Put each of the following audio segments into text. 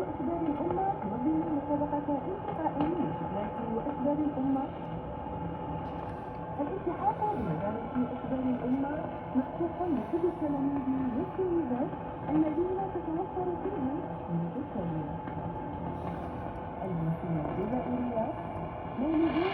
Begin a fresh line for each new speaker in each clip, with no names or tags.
أسباب الأمة وضمن مسابقة انتقاء لشباك وأسباب الأمة. الالتحاق بمدارس أسباب الأمة مفتوح لكل التلاميذ والسيدات الذين تتوفر فيهم الشروط التالية: الجنسية الجزائرية، مولودون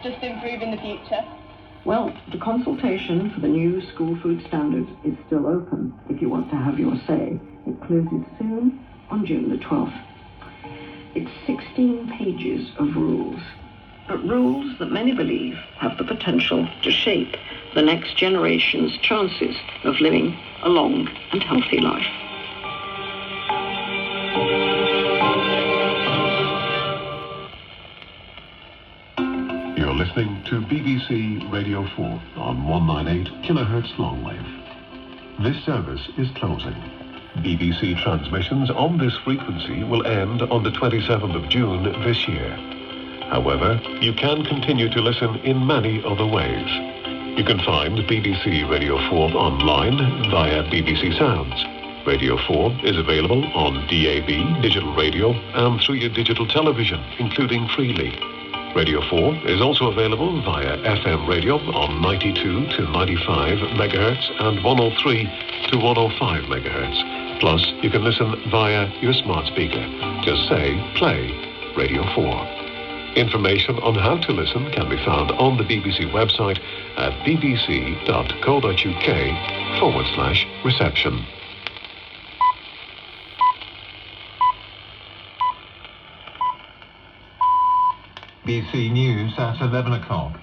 just improve in the future?
Well, the consultation for the new school food standards is still open if you want to have your say. It closes soon on June the 12th. It's 16 pages of rules, but rules that many believe have the potential to shape the next generation's chances of living a long and healthy life.
You're listening to BBC Radio 4 on 198 kHz longwave. This service is closing. BBC transmissions on this frequency will end on the 27th of June this year. However, you can continue to listen in many other ways. You can find BBC Radio 4 online via BBC Sounds. Radio 4 is available on DAB, digital radio, and through your digital television, including Freely. Radio 4 is also available via FM radio on 92 to 95 megahertz and 103 to 105 megahertz. Plus, you can listen via your smart speaker. Just say, play Radio 4. Information on how to listen can be found on the BBC website at bbc.co.uk/reception.
BBC News at 11 o'clock.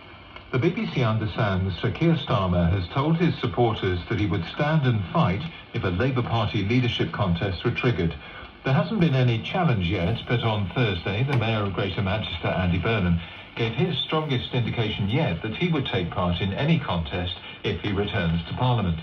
The BBC understands Sir Keir Starmer has told his supporters that he would stand and fight if a Labour Party leadership contest were triggered. There hasn't been any challenge yet, but on Thursday, the Mayor of Greater Manchester, Andy Burnham, gave his strongest indication yet that he would take part in any contest if he returns to Parliament.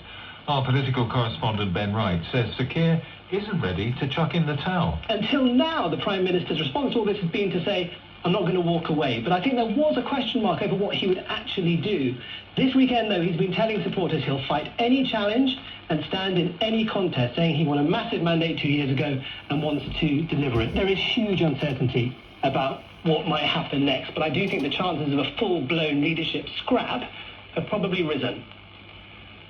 Our political correspondent Ben Wright says Sir Keir isn't ready to chuck in the towel.
Until now, the Prime Minister's response to all this has been to say, I'm not going to walk away. But I think there was a question mark over what he would actually do. This weekend, though, he's been telling supporters he'll fight any challenge and stand in any contest, saying he won a massive mandate 2 years ago and wants to deliver it. There is huge uncertainty about what might happen next, but I do think the chances of a full-blown leadership scrap have probably risen.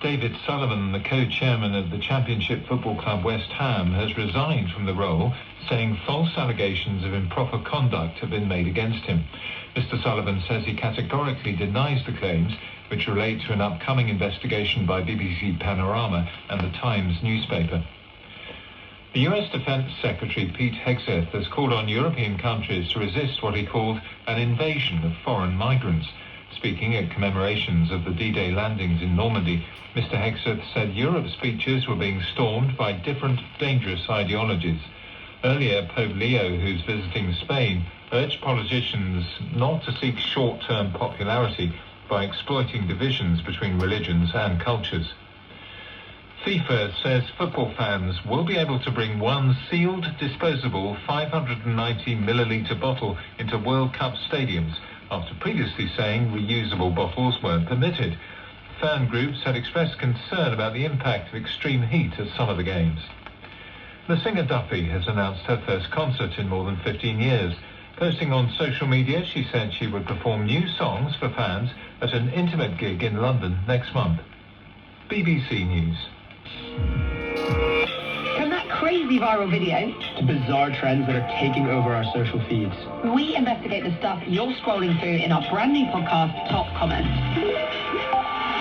David Sullivan, the co-chairman of the Championship Football Club West Ham, has resigned from the role, saying false allegations of improper conduct have been made against him. Mr. Sullivan says he categorically denies the claims, which relate to an upcoming investigation by BBC Panorama and the Times newspaper. The US Defense Secretary Pete Hegseth has called on European countries to resist what he called an invasion of foreign migrants. Speaking at commemorations of the D-Day landings in Normandy, Mr. Hegseth said Europe's beaches were being stormed by different dangerous ideologies. Earlier, Pope Leo, who's visiting Spain, urged politicians not to seek short-term popularity by exploiting divisions between religions and cultures. FIFA says football fans will be able to bring one sealed, disposable 590-milliliter bottle into World Cup stadiums, after previously saying reusable bottles weren't permitted. Fan groups had expressed concern about the impact of extreme heat at some of the games. The singer Duffy has announced her first concert in more than 15 years. Posting on social media, she said she would perform new songs for fans at an intimate gig in London next month. BBC News.
From that crazy viral video
To bizarre trends that are taking over our social feeds.
we investigate the stuff you're scrolling through in our brand new podcast, Top Comments.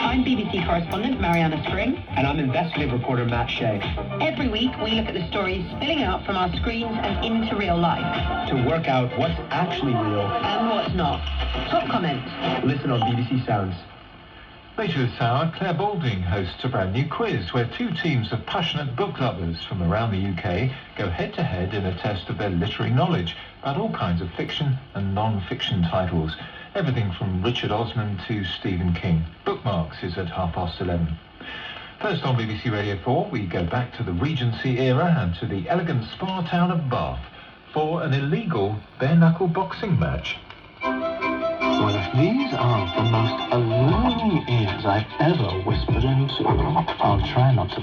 I'm BBC correspondent Mariana Spring.
And I'm investigative reporter Matt Shea.
Every week, we look at the stories spilling out from our screens and into real life.
to work out what's actually real.
And what's not. Top comment.
Listen on BBC Sounds.
Later this hour, Claire Balding hosts a brand new quiz where two teams of passionate book lovers from around the UK go head-to-head in a test of their literary knowledge about all kinds of fiction and non-fiction titles. Everything from Richard Osman to Stephen King. Bookmarks is at 11:30. First on BBC Radio 4, we go back to the Regency era and to the elegant spa town of Bath for an illegal bare-knuckle boxing match.
Well, if these aren't the most alluring ears I've ever whispered into, I'll try not to